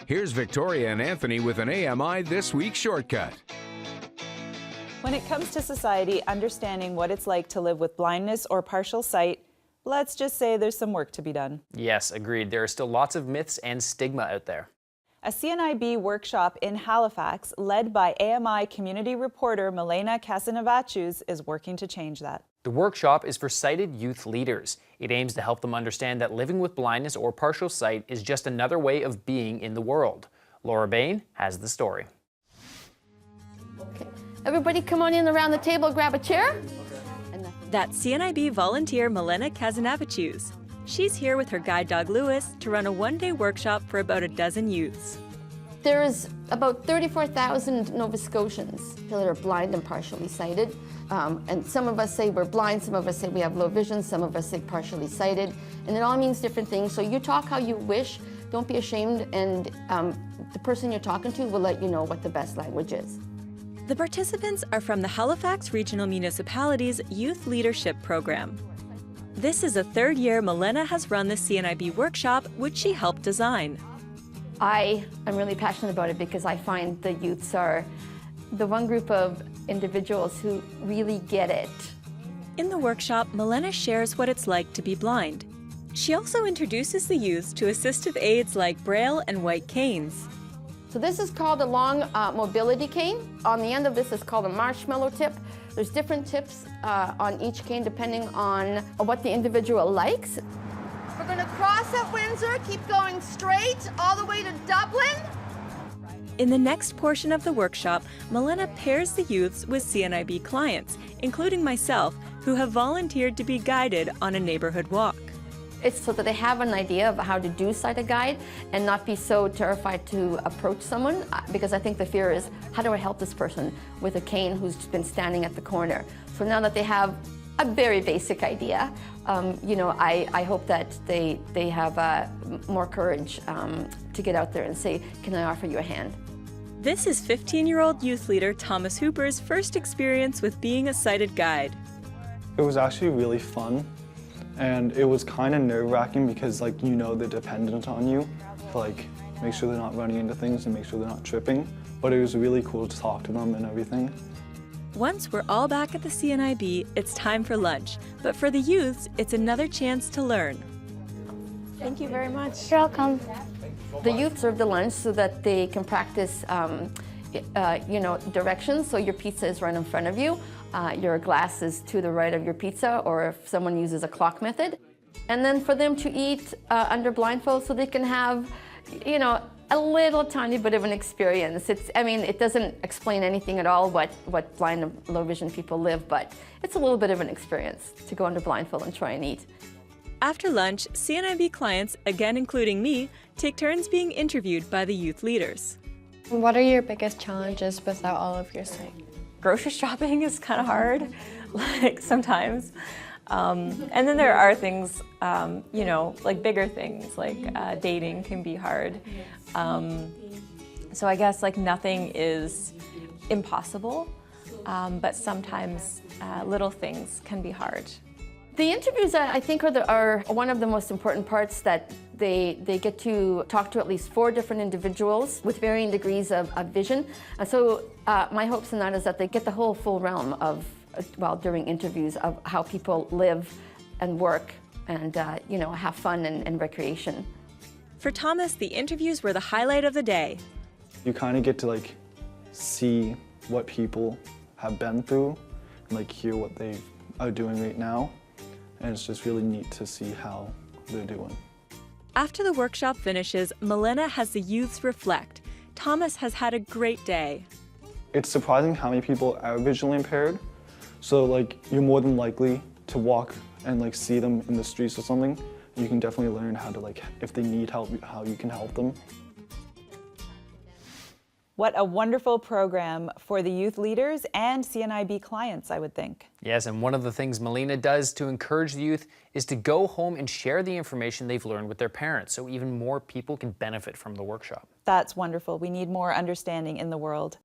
Here's Victoria and Anthony with an AMI This Week shortcut. When it comes to society, understanding what it's like to live with blindness or partial sight, let's just say there's some work to be done. Yes, agreed. There are still lots of myths and stigma out there. A CNIB workshop in Halifax, led by AMI community reporter Milena Casanavachus, is working to change that. The workshop is for sighted youth leaders. It aims to help them understand that living with blindness or partial sight is just another way of being in the world. Laura Bain has the story. Okay. Everybody come on in around the table, grab a chair. That's CNIB volunteer Milena Casanavachus. She's here with her guide dog Lewis to run a one-day workshop for about a dozen youths. There's about 34,000 Nova Scotians that are blind and partially sighted. And some of us say we're blind, some of us say we have low vision, some of us say partially sighted. And it all means different things. So you talk how you wish, don't be ashamed, and the person you're talking to will let you know what the best language is. The participants are from the Halifax Regional Municipality's Youth Leadership Program. This is the third year Milena has run the CNIB workshop, which she helped design. I am really passionate about it because I find the youths are the one group of individuals who really get it. In the workshop, Milena shares what it's like to be blind. She also introduces the youths to assistive aids like Braille and white canes. So this is called a long mobility cane. On the end of this is called a marshmallow tip. There's different tips on each cane depending on what the individual likes. We're going to cross at Windsor, keep going straight all the way to Dublin. In the next portion of the workshop, Milena pairs the youths with CNIB clients, including myself, who have volunteered to be guided on a neighborhood walk. It's so that they have an idea of how to do sighted guide and not be so terrified to approach someone, because I think the fear is, how do I help this person with a cane who's been standing at the corner? So now that they have a very basic idea, I hope that they have more courage to get out there and say, can I offer you a hand? This is 15-year-old youth leader Thomas Hooper's first experience with being a sighted guide. It was actually really fun. And it was kind of nerve-wracking because, they're dependent on you to, make sure they're not running into things and make sure they're not tripping. But it was really cool to talk to them and everything. Once we're all back at the CNIB, it's time for lunch. But for the youths, it's another chance to learn. Thank you very much. You're welcome. The youth serve the lunch so that they can practice, directions. So your pizza is right in front of you. Your glass is to the right of your pizza, or if someone uses a clock method. And then for them to eat under blindfold so they can have, a little tiny bit of an experience. It doesn't explain anything at all what blind and low vision people live, but it's a little bit of an experience to go under blindfold and try and eat. After lunch, CNIB clients, again including me, take turns being interviewed by the youth leaders. What are your biggest challenges without all of your sight? Grocery shopping is kind of hard, sometimes. And then there are things, bigger things, dating can be hard. So I guess nothing is impossible, but sometimes little things can be hard. The interviews, I think, are one of the most important parts, that they get to talk to at least 4 different individuals with varying degrees of vision. And so my hopes in that is that they get the whole full realm of, during interviews, of how people live and work and, have fun and recreation. For Thomas, the interviews were the highlight of the day. You kind of get to see what people have been through and hear what they are doing right now. And it's just really neat to see how they're doing. After the workshop finishes, Milena has the youths reflect. Thomas has had a great day. It's surprising how many people are visually impaired. So you're more than likely to walk and see them in the streets or something. You can definitely learn how to if they need help, how you can help them. What a wonderful program for the youth leaders and CNIB clients, I would think. Yes, and one of the things Milena does to encourage the youth is to go home and share the information they've learned with their parents, so even more people can benefit from the workshop. That's wonderful. We need more understanding in the world.